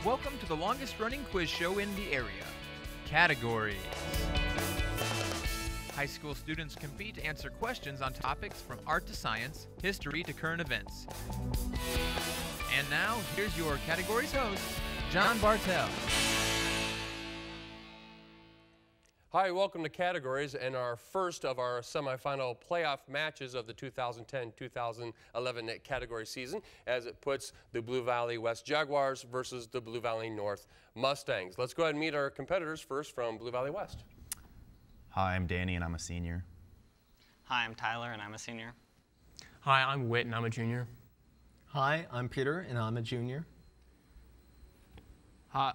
Welcome to the longest running quiz show in the area. Categories. High school students compete to answer questions on topics from art to science, history to current events. And now, here's your categories host, John Bartell. Hi, welcome to Categories and our first of our semifinal playoff matches of the 2010-2011 category season, as it puts the Blue Valley West Jaguars versus the Blue Valley North Mustangs. Let's go ahead and meet our competitors first from Blue Valley West. Hi, I'm Danny and I'm a senior. Hi, I'm Tyler and I'm a senior. Hi, I'm Whit and I'm a junior. Hi, I'm Peter and I'm a junior. Hi.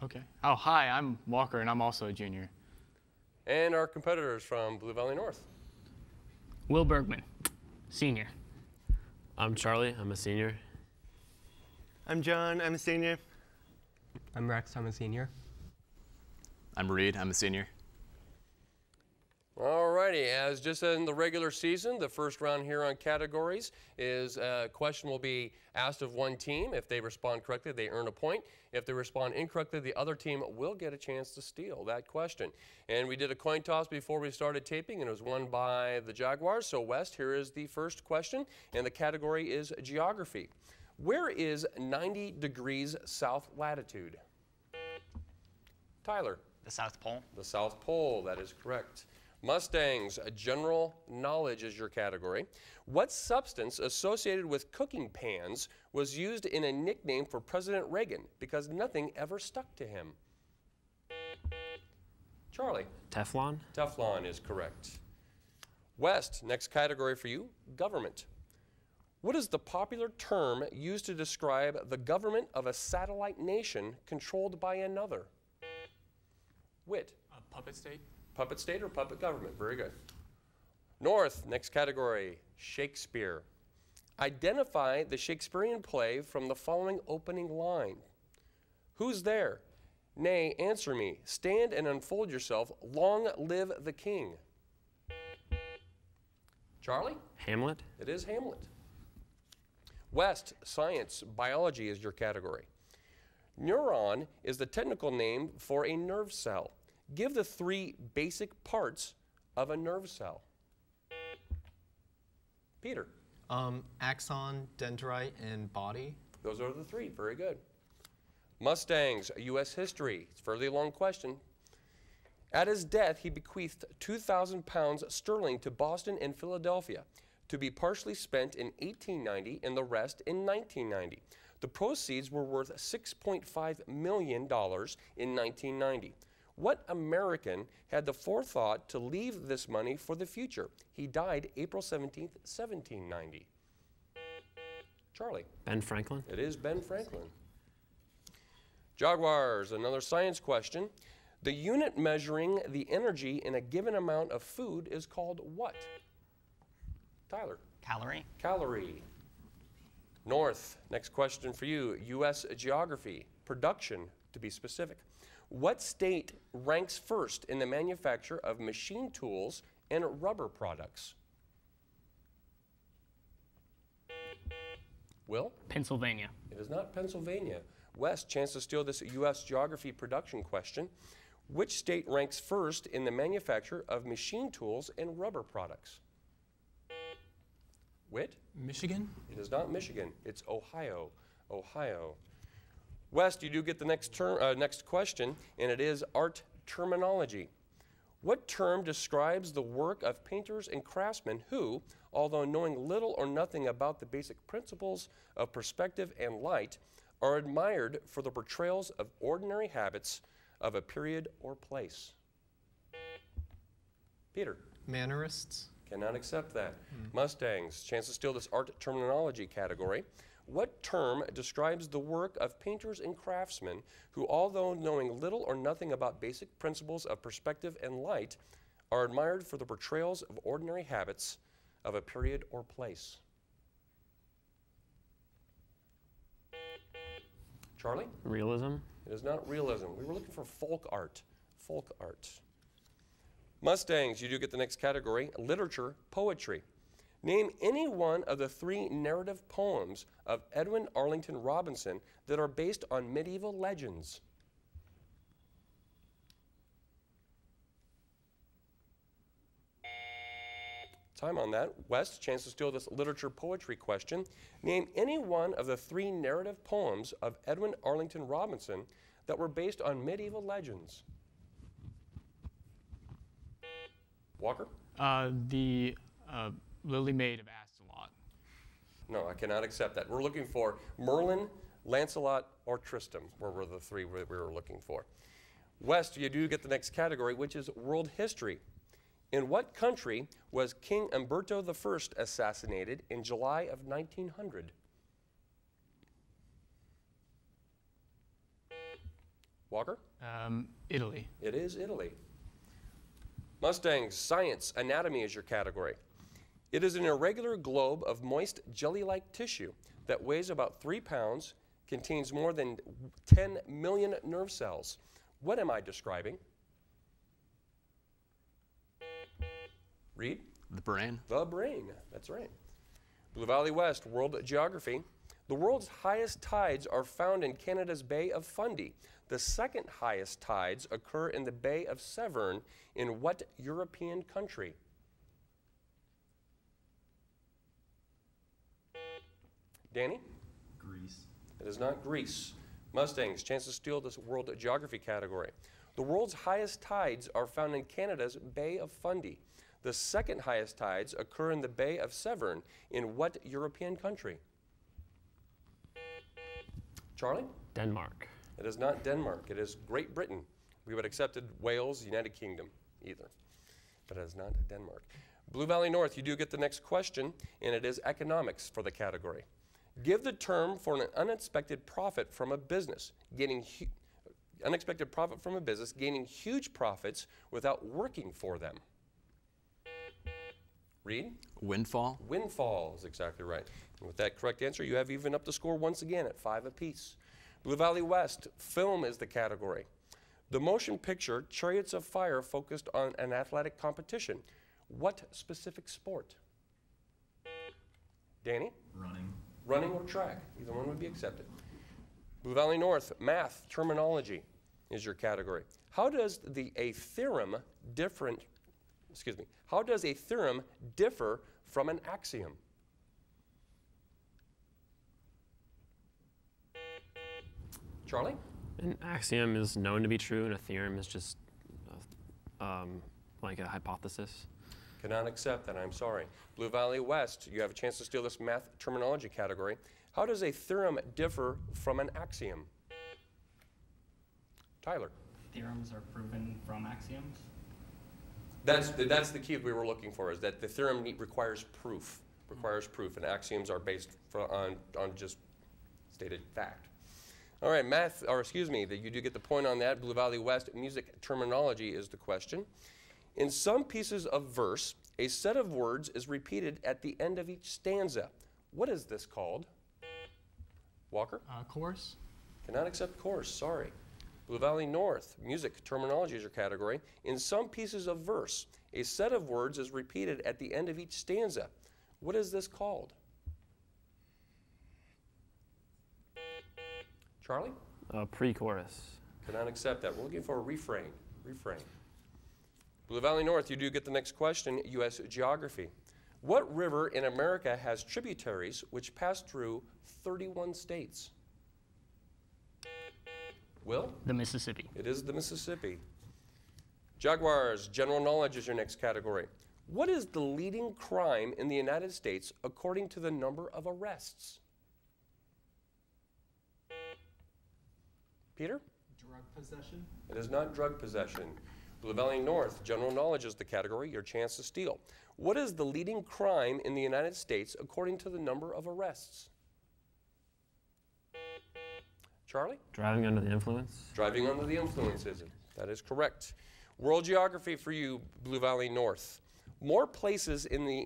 Okay. Oh, hi, I'm Walker and I'm also a junior. And our competitors from Blue Valley North. Will Bergman, senior. I'm Charlie, I'm a senior. I'm John, I'm a senior. I'm Rex, I'm a senior. I'm Reed, I'm a senior. Alrighty, as just in the regular season, the first round here on Categories is a question will be asked of one team. If they respond correctly, they earn a point. If they respond incorrectly, the other team will get a chance to steal that question. And we did a coin toss before we started taping, and it was won by the Jaguars. So West, here is the first question, and the category is geography. Where is 90 degrees south latitude? Tyler. The South Pole. The South Pole, that is correct. Mustangs, general knowledge is your category. What substance associated with cooking pans was used in a nickname for President Reagan because nothing ever stuck to him? Charlie. Teflon? Teflon is correct. West, next category for you, government. What is the popular term used to describe the government of a satellite nation controlled by another? Whit. Puppet state? Puppet state or puppet government? Very good. North, next category, Shakespeare. Identify the Shakespearean play from the following opening line. Who's there? Nay, answer me. Stand and unfold yourself. Long live the king. Charlie? Hamlet? It is Hamlet. West, science, biology is your category. Neuron is the technical name for a nerve cell. Give the three basic parts of a nerve cell. Peter. Axon, dendrite, and body. Those are the three. Very good. Mustangs, U.S. history. It's a fairly long question. At his death, he bequeathed 2,000 pounds sterling to Boston and Philadelphia to be partially spent in 1890 and the rest in 1990. The proceeds were worth $6.5 million in 1990. What American had the forethought to leave this money for the future? He died April 17th, 1790. Charlie. Ben Franklin? It is Ben Franklin. Jaguars, another science question. The unit measuring the energy in a given amount of food is called what? Tyler. Calorie. Calorie. North, next question for you. U.S. geography, production to be specific. What state ranks first in the manufacture of machine tools and rubber products? Will? Pennsylvania. It is not Pennsylvania. West, chance to steal this U.S. geography production question. Which state ranks first in the manufacture of machine tools and rubber products? Whit? Michigan? It is not Michigan. It's Ohio. Ohio. West, you do get the next question, and it is art terminology. What term describes the work of painters and craftsmen who, although knowing little or nothing about the basic principles of perspective and light, are admired for the portrayals of ordinary habits of a period or place? Peter. Mannerists. Cannot accept that. Mustangs, chance to steal this art terminology category. What term describes the work of painters and craftsmen who, although knowing little or nothing about basic principles of perspective and light, are admired for the portrayals of ordinary habits of a period or place? Charlie? Realism? It is not realism. We were looking for folk art. Folk art. Mustangs, you do get the next category, literature, poetry. Name any one of the 3 narrative poems of Edwin Arlington Robinson that are based on medieval legends. Time on that. West, chance to steal this literature poetry question. Name any one of the 3 narrative poems of Edwin Arlington Robinson that were based on medieval legends. Walker? The Lily Maid of Astolat. No, I cannot accept that. We're looking for Merlin, Lancelot, or Tristram, were the 3 we were looking for. West, you do get the next category, which is world history. In what country was King Umberto I assassinated in July of 1900? Walker? Italy. It is Italy. Mustangs, science, anatomy is your category. It is an irregular globe of moist jelly-like tissue that weighs about 3 pounds, contains more than 10 million nerve cells. What am I describing? Read. The brain. The brain, that's right. Blue Valley West, world geography. The world's highest tides are found in Canada's Bay of Fundy. The second highest tides occur in the Bay of Severn in what European country? Danny? Greece. It is not Greece. Mustangs, chance to steal this world geography category. The world's highest tides are found in Canada's Bay of Fundy. The second highest tides occur in the Bay of Severn in what European country? Charlie? Denmark. It is not Denmark. It is Great Britain. We would have accepted Wales, United Kingdom, either. But it is not Denmark. Blue Valley North, you do get the next question, and it is economics for the category. Give the term for an unexpected profit from a business, gaining huge profits without working for them. Read. Windfall. Windfall is exactly right. And with that correct answer, you have even up the score once again at 5 apiece. Blue Valley West, film is the category. The motion picture Chariots of Fire focused on an athletic competition. What specific sport? Danny? Running. Running or track. Either one would be accepted. Blue Valley North, math, terminology is your category. How does a theorem differ from an axiom? Charlie? An axiom is known to be true, and a theorem is just like a hypothesis. Cannot accept that, I'm sorry. Blue Valley West, you have a chance to steal this math terminology category. How does a theorem differ from an axiom? Tyler? Theorems are proven from axioms. That's the key we were looking for, is that the theorem requires proof. And axioms are based on just stated fact. All right, you do get the point on that. Blue Valley West, music terminology is the question. In some pieces of verse, a set of words is repeated at the end of each stanza. What is this called? Walker? Chorus. Cannot accept chorus, sorry. Blue Valley North, music terminology is your category. In some pieces of verse, a set of words is repeated at the end of each stanza. What is this called? Charlie? Pre-chorus. Cannot accept that. We're looking for a refrain. Blue Valley North, you do get the next question, U.S. geography. What river in America has tributaries which pass through 31 states? Will? The Mississippi. It is the Mississippi. Jaguars, general knowledge is your next category. What is the leading crime in the United States according to the number of arrests? Peter? Drug possession. It is not drug possession. Blue Valley North, general knowledge is the category, your chance to steal. What is the leading crime in the United States according to the number of arrests? Charlie? Driving under the influence. Driving under the influence, is it? That is correct. World geography for you, Blue Valley North. More places in the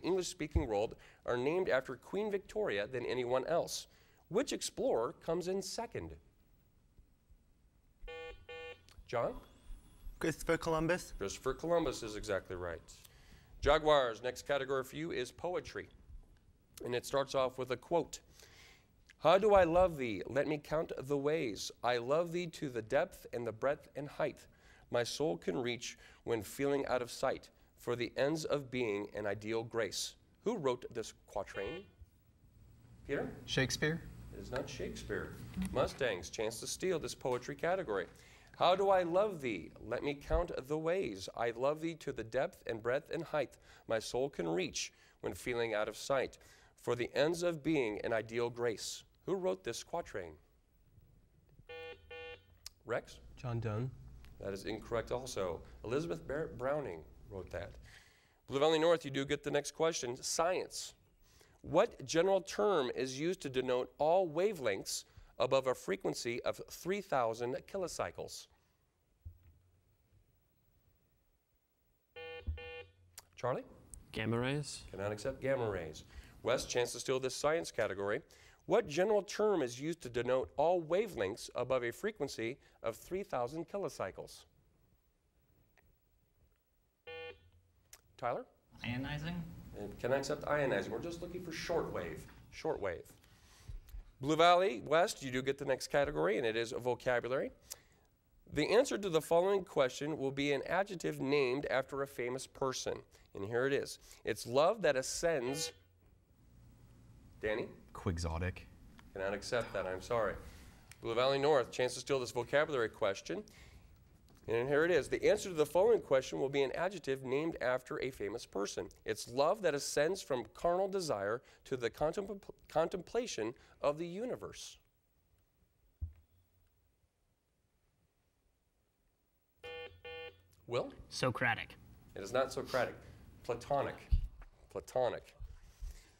English-speaking world are named after Queen Victoria than anyone else. Which explorer comes in second? John? Christopher Columbus. Christopher Columbus is exactly right. Jaguars, next category for you is poetry. And it starts off with a quote. How do I love thee? Let me count the ways. I love thee to the depth and the breadth and height my soul can reach when feeling out of sight, for the ends of being an ideal grace. Who wrote this quatrain? Peter? Shakespeare. It is not Shakespeare. Mustangs, chance to steal this poetry category. How do I love thee? Let me count the ways. I love thee to the depth and breadth and height my soul can reach when feeling out of sight, for the ends of being an ideal grace. Who wrote this quatrain? Rex? John Donne. That is incorrect also. Elizabeth Barrett Browning wrote that. Blue Valley North, you do get the next question. Science. What general term is used to denote all wavelengths above a frequency of 3,000 kilocycles? Charlie? Gamma rays? Cannot accept gamma rays. Wes, chance to steal this science category. What general term is used to denote all wavelengths above a frequency of 3,000 kilocycles? Tyler? Ionizing? And can I accept ionizing? We're just looking for shortwave. Shortwave. Blue Valley West, you do get the next category, and it is vocabulary. The answer to the following question will be an adjective named after a famous person. And here it is. It's love that ascends. Danny? Quixotic. Cannot accept that, I'm sorry. Blue Valley North, chance to steal this vocabulary question. And here it is. The answer to the following question will be an adjective named after a famous person. It's love that ascends from carnal desire to the contemplation of the universe. Will? Socratic. It is not Socratic. Platonic. Platonic.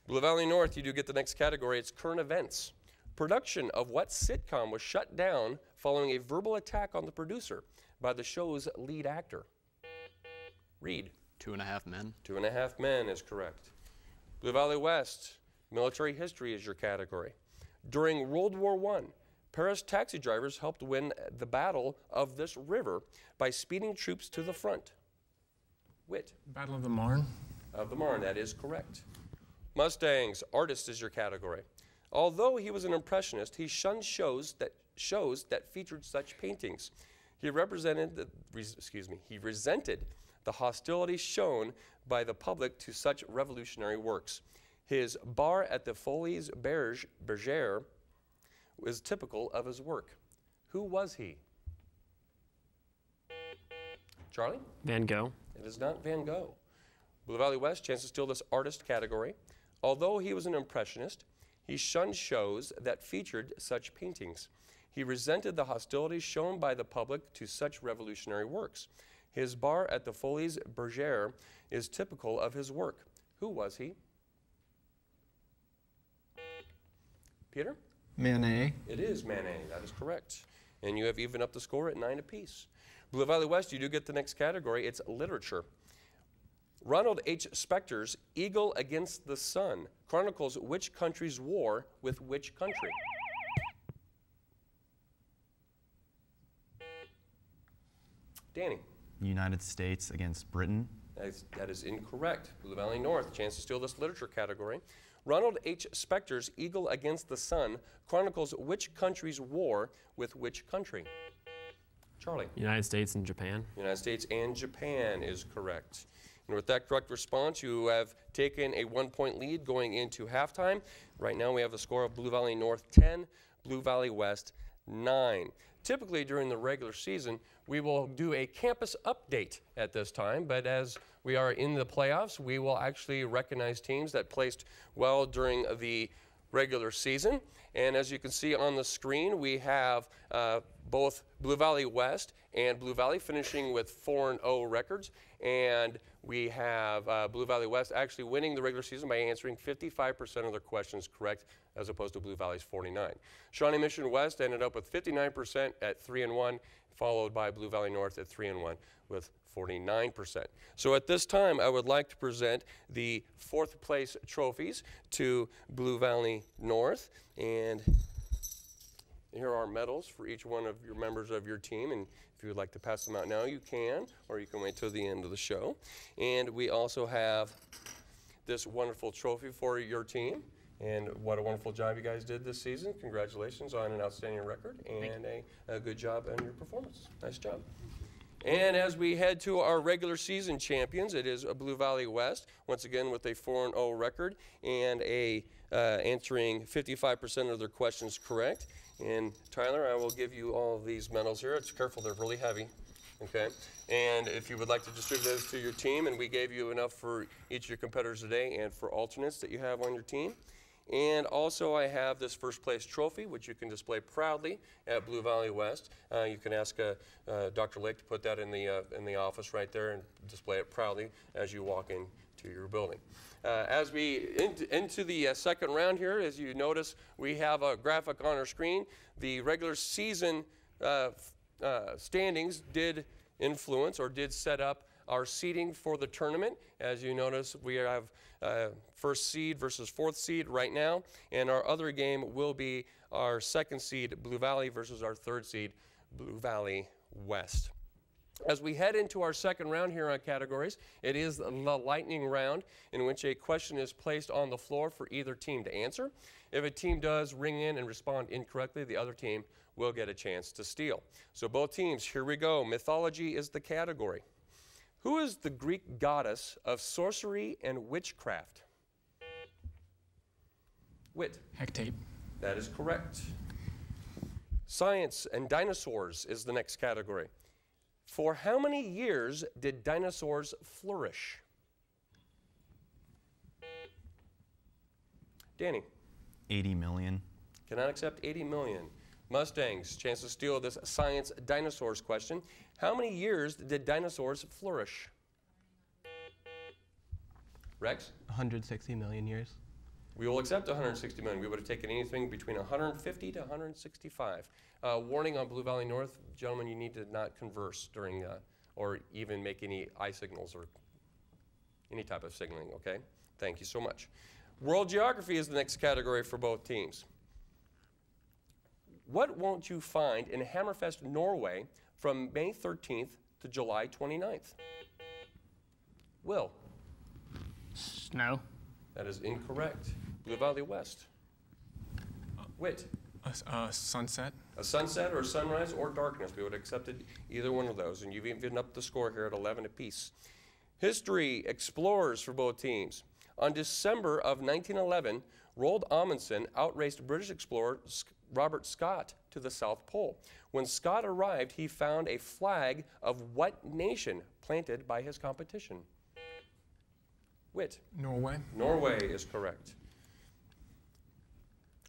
Blue Valley North, you do get the next category. It's current events. Production of what sitcom was shut down following a verbal attack on the producer by the show's lead actor? Reed. 2.5 Men. 2.5 Men is correct. Blue Valley West, military history is your category. During World War I, Paris taxi drivers helped win the Battle of this river by speeding troops to the front. Wit. Battle of the Marne. Of the Marne, that is correct. Mustangs, artist is your category. Although he was an impressionist, he shunned shows that featured such paintings. He resented the hostility shown by the public to such revolutionary works. His bar at the Folies Bergère was typical of his work. Who was he? Charlie? Van Gogh. It is not Van Gogh. Blue Valley West, chance to steal this artist category. Although he was an impressionist, he shunned shows that featured such paintings. He resented the hostility shown by the public to such revolutionary works. His bar at the Folies Bergère is typical of his work. Who was he? Peter? Manet. It is Manet, that is correct. And you have evened up the score at 9 apiece. Blue Valley West, you do get the next category. It's literature. Ronald H. Spector's Eagle Against the Sun chronicles which country's war with which country? Danny. United States against Britain. That is incorrect. Blue Valley North, chance to steal this literature category. Ronald H. Spector's Eagle Against the Sun chronicles which country's war with which country? Charlie. United States and Japan. United States and Japan is correct. And with that correct response, you have taken a 1-point lead going into halftime. Right now we have the score of Blue Valley North 10, Blue Valley West 9. Typically during the regular season, we will do a campus update at this time, but as we are in the playoffs, we will actually recognize teams that placed well during the regular season. And as you can see on the screen, we have both Blue Valley West and Blue Valley finishing with 4-0 records. And we have Blue Valley West actually winning the regular season by answering 55% of their questions correct, as opposed to Blue Valley's 49. Shawnee Mission West ended up with 59% at 3-1, followed by Blue Valley North at 3-1 with 49%. So at this time, I would like to present the 4th place trophies to Blue Valley North. And here are medals for each one of your members of your team. And If you would like to pass them out now, you can, or you can wait till the end of the show. And we also have this wonderful trophy for your team. And what a wonderful job you guys did this season. Congratulations on an outstanding record and a good job on your performance. Nice job. And as we head to our regular season champions, it is Blue Valley West, once again with a 4-0 record and answering 55% of their questions correct. And Tyler, I will give you all of these medals here. It's careful, they're really heavy. Okay, and if you would like to distribute those to your team, and we gave you enough for each of your competitors today and for alternates that you have on your team. And also I have this first place trophy, which you can display proudly at Blue Valley West. You can ask Dr. Lake to put that in the office right there and display it proudly as you walk into your building. As we into the second round here, as you notice, we have a graphic on our screen. The regular season standings did influence or did set up our seeding for the tournament. As you notice, we have first seed versus fourth seed right now, and our other game will be our second seed, Blue Valley, versus our third seed, Blue Valley West. As we head into our second round here on categories, it is the lightning round in which a question is placed on the floor for either team to answer. If a team does ring in and respond incorrectly, the other team will get a chance to steal. So both teams, here we go. Mythology is the category. Who is the Greek goddess of sorcery and witchcraft? Wit. Hecate. That is correct. Science and dinosaurs is the next category. For how many years did dinosaurs flourish? Danny. 80 million. Cannot accept 80 million. Mustangs, chance to steal this science dinosaurs question. How many years did dinosaurs flourish? Rex? 160 million years. We will accept 160 million. We would have taken anything between 150 to 165. Warning on Blue Valley North, gentlemen, you need to not converse during or even make any eye signals or any type of signaling, okay? Thank you so much. World geography is the next category for both teams. What won't you find in Hammerfest, Norway from May 13th to July 29th? Will? Snow. That is incorrect. Blue Valley West. Wit? A sunset. A sunset or a sunrise or darkness. We would have accepted either one of those, and you've even upped the score here at 11 apiece. History, explorers for both teams. On December of 1911, Roald Amundsen outraced British explorer Robert Scott to the South Pole. When Scott arrived, he found a flag of what nation planted by his competition? Wit. Norway. Norway is correct.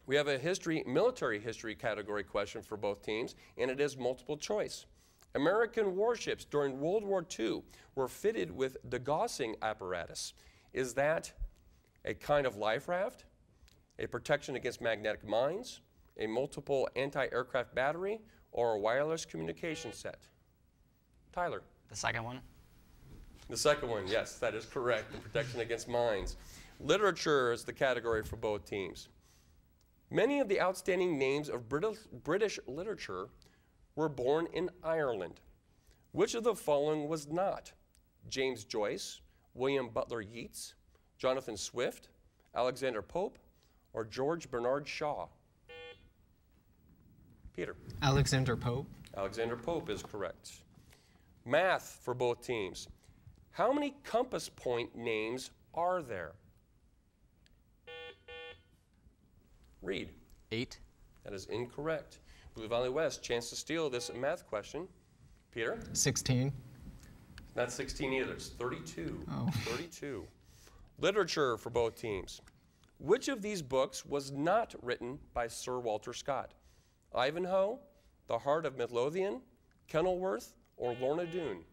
We have a military history category question for both teams, and it is multiple choice. American warships during World War II were fitted with degaussing apparatus. Is that a kind of life raft, a protection against magnetic mines, a multiple anti-aircraft battery, or a wireless communication set? Tyler? The second one. The second one, yes, that is correct, the protection against mines. Literature is the category for both teams. Many of the outstanding names of British literature were born in Ireland. Which of the following was not? James Joyce, William Butler Yeats, Jonathan Swift, Alexander Pope, or George Bernard Shaw? Peter. Alexander Pope. Alexander Pope is correct. Math for both teams. How many compass point names are there? Reed. 8. That is incorrect. Blue Valley West, chance to steal this math question. Peter? 16. Not 16 either, it's 32. Oh. 32. Literature for both teams. Which of these books was not written by Sir Walter Scott? Ivanhoe, The Heart of Midlothian, Kenilworth, or Lorna Doone?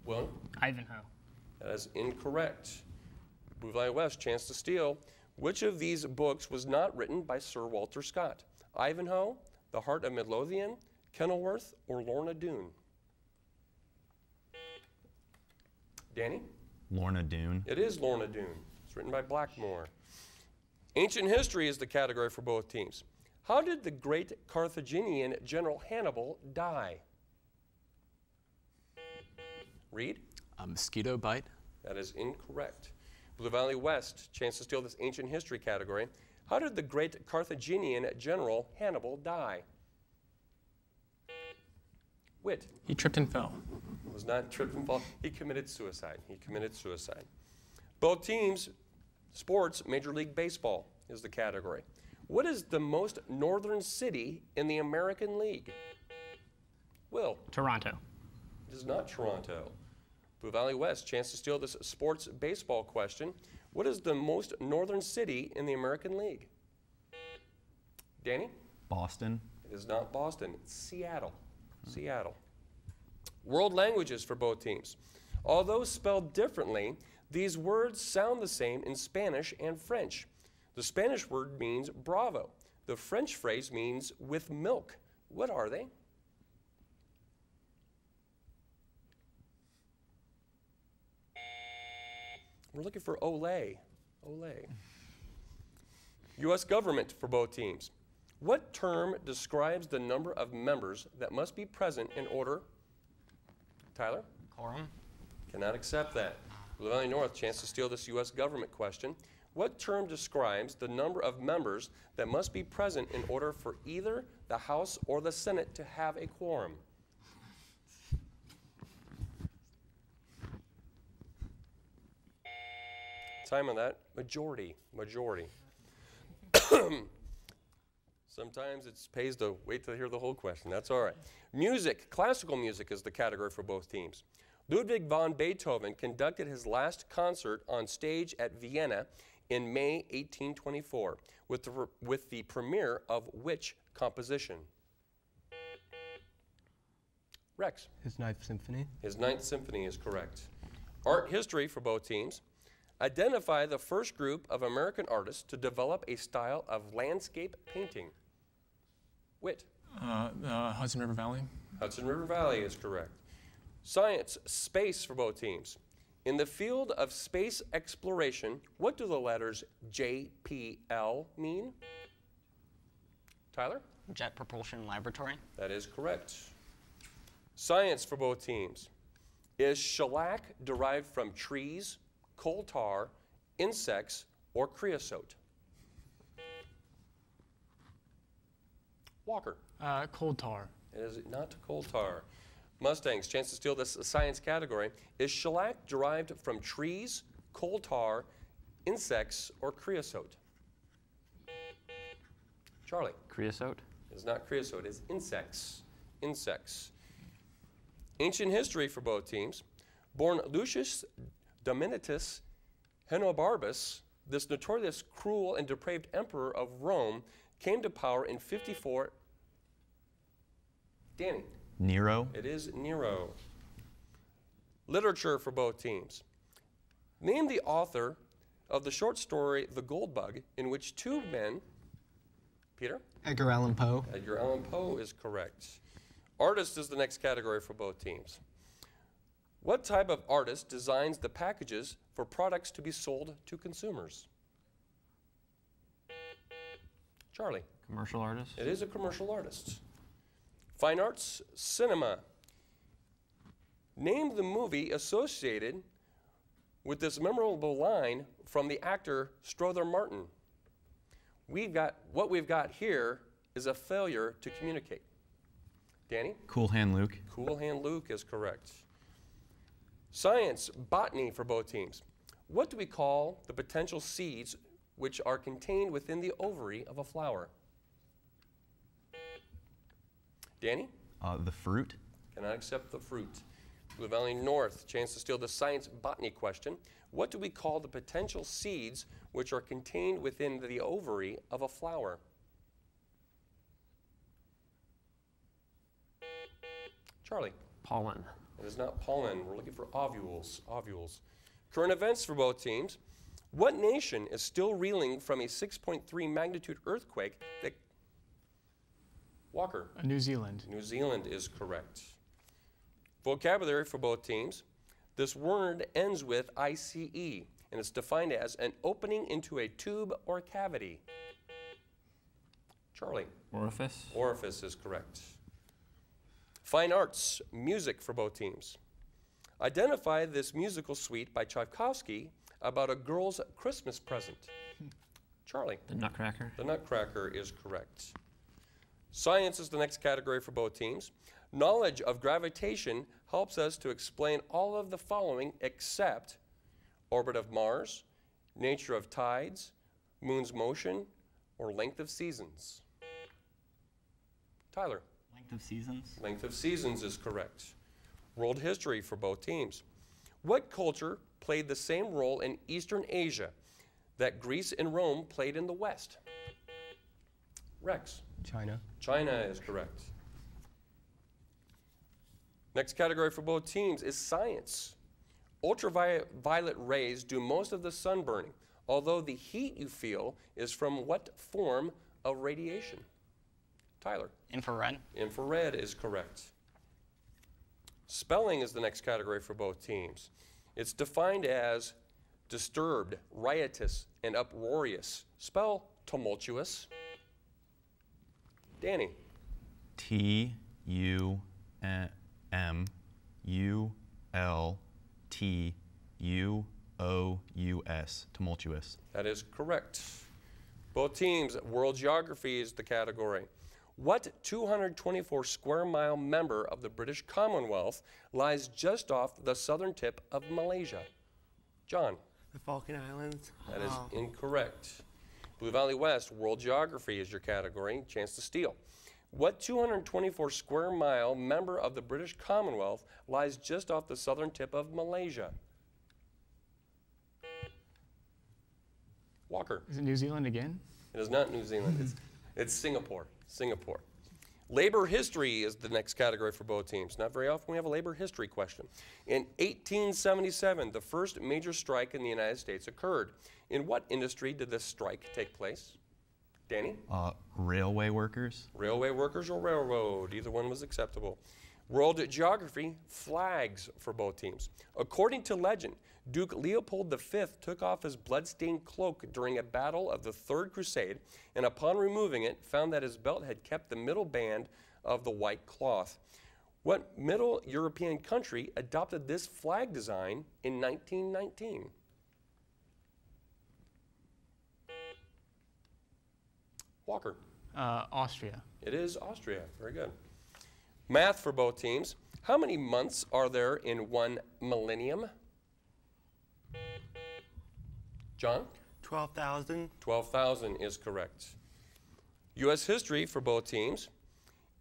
Will? Ivanhoe. That is incorrect. Blue Valley West, chance to steal. Which of these books was not written by Sir Walter Scott? Ivanhoe, The Heart of Midlothian, Kenilworth, or Lorna Doone? Danny? Lorna Doone. It is Lorna Doone. It's written by Blackmore. Ancient history is the category for both teams. How did the great Carthaginian general Hannibal die? Reed? A mosquito bite. That is incorrect. Blue Valley West, chance to steal this ancient history category. How did the great Carthaginian general Hannibal die? Whit? He tripped and fell. It was not trip and fall. He committed suicide. He committed suicide. Both teams, sports, Major League Baseball is the category. What is the most northern city in the American League? Will? Toronto. It is not Toronto. Blue Valley West, chance to steal this sports baseball question. What is the most northern city in the American League? Danny? Boston. It is not Boston. It's Seattle. Seattle. World languages for both teams. Although spelled differently, these words sound the same in Spanish and French. The Spanish word means bravo. The French phrase means with milk. What are they? We're looking for Olay. Olay. U.S. government for both teams. What term describes the number of members that must be present in order? Tyler? Quorum. Cannot accept that. Blue Valley North, chance to steal this U.S. government question. What term describes the number of members that must be present in order for either the House or the Senate to have a quorum? Time on that, majority. Sometimes it pays to wait to hear the whole question. That's all right. Music, classical music is the category for both teams. Ludwig van Beethoven conducted his last concert on stage at Vienna in May 1824 with the premiere of which composition? Rex. His Ninth Symphony. His Ninth Symphony is correct. Art history for both teams. Identify the first group of American artists to develop a style of landscape painting. Whit. Hudson River Valley. Hudson River Valley is correct. Science, space for both teams. In the field of space exploration, what do the letters JPL mean? Tyler? Jet Propulsion Laboratory. That is correct. Science for both teams. Is shellac derived from trees, coal tar, insects, or creosote? Walker. Coal tar. It is not coal tar. Mustangs, chance to steal this science category. Is shellac derived from trees, coal tar, insects, or creosote? Charlie. Creosote. It is not creosote, it is insects. Insects. Ancient history for both teams. Born Lucius Domitius Henobarbus, this notorious cruel and depraved emperor of Rome came to power in 54. Danny. Nero. It is Nero. Literature for both teams. Name the author of the short story The Gold Bug, in which two men. Peter? Edgar Allan Poe. Edgar Allan Poe is correct. Artist is the next category for both teams. What type of artist designs the packages for products to be sold to consumers? Charlie. Commercial artist. It is a commercial artist. Fine arts, cinema. Name the movie associated with this memorable line from the actor Strother Martin. What we've got here is a failure to communicate. Danny? Cool Hand Luke. Cool Hand Luke is correct. Science, botany for both teams. What do we call the potential seeds which are contained within the ovary of a flower? Danny? The fruit. Cannot accept the fruit. Blue Valley North, chance to steal the science botany question. What do we call the potential seeds which are contained within the ovary of a flower? Charlie. Pollen. It is not pollen. We're looking for ovules. Ovules. Current events for both teams. What nation is still reeling from a 6.3 magnitude earthquake that... Walker. New Zealand. New Zealand is correct. Vocabulary for both teams. This word ends with ICE, and it's defined as an opening into a tube or cavity. Charlie. Orifice. Orifice is correct. Fine arts, music for both teams. Identify this musical suite by Tchaikovsky about a girl's Christmas present. Charlie. The Nutcracker. The Nutcracker is correct. Science is the next category for both teams. Knowledge of gravitation helps us to explain all of the following except orbit of Mars, nature of tides, moon's motion, or length of seasons. Tyler. Length of seasons. Length of seasons is correct. World history for both teams. What culture played the same role in Eastern Asia that Greece and Rome played in the West? Rex. China. China is correct. Next category for both teams is science. Ultraviolet rays do most of the sunburning, although the heat you feel is from what form of radiation? Tyler. Infrared. Infrared is correct. Spelling is the next category for both teams. It's defined as disturbed, riotous, and uproarious. Spell tumultuous. Danny. Tumultuous. Tumultuous. That is correct. Both teams, world geography is the category. What 224 square mile member of the British Commonwealth lies just off the southern tip of Malaysia? John. The Falkland Islands. That is incorrect. Blue Valley West, world geography is your category. Chance to steal. What 224 square mile member of the British Commonwealth lies just off the southern tip of Malaysia? Walker. Is it New Zealand again? It is not New Zealand. It's Singapore. Singapore. Labor history is the next category for both teams. Not very often we have a labor history question. In 1877, the first major strike in the United States occurred. In what industry did this strike take place? Danny? Railway workers. Railway workers or railroad. Either one was acceptable. World geography, flags for both teams. According to legend, Duke Leopold V took off his blood-stained cloak during a battle of the Third Crusade, and upon removing it, found that his belt had kept the middle band of the white cloth. What Middle European country adopted this flag design in 1919? Walker. Austria. It is Austria. Very good. Math for both teams. How many months are there in one millennium? John? 12,000. 12,000 is correct. U.S. history for both teams.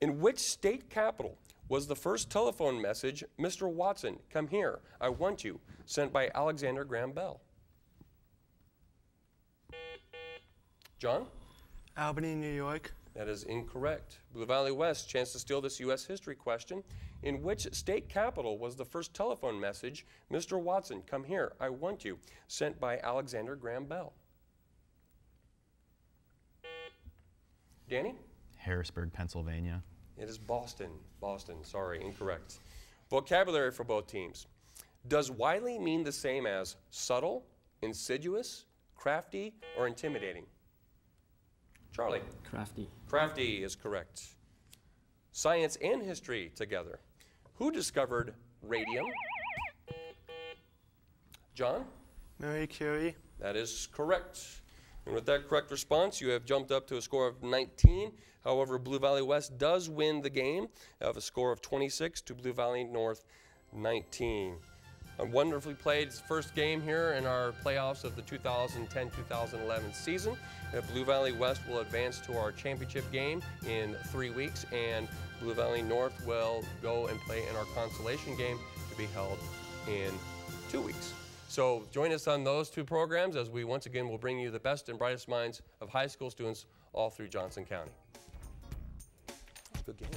In which state capital was the first telephone message, "Mr. Watson, come here, I want you," sent by Alexander Graham Bell? John? Albany, New York. That is incorrect. Blue Valley West, chance to steal this U.S. history question. In which state capital was the first telephone message, "Mr. Watson, come here, I want you," sent by Alexander Graham Bell? Danny? Harrisburg, Pennsylvania. It is Boston. Boston, sorry, incorrect. Vocabulary for both teams. Does wily mean the same as subtle, insidious, crafty, or intimidating? Charlie? Crafty. Crafty is correct. Science and history together. Who discovered radium? John? Marie Curie. That is correct. And with that correct response, you have jumped up to a score of 19. However, Blue Valley West does win the game of a score of 26 to Blue Valley North 19. A wonderfully played first game here in our playoffs of the 2010-2011 season. Blue Valley West will advance to our championship game in 3 weeks, and Blue Valley North will go and play in our consolation game to be held in 2 weeks. So join us on those two programs as we once again will bring you the best and brightest minds of high school students all through Johnson County. Good game.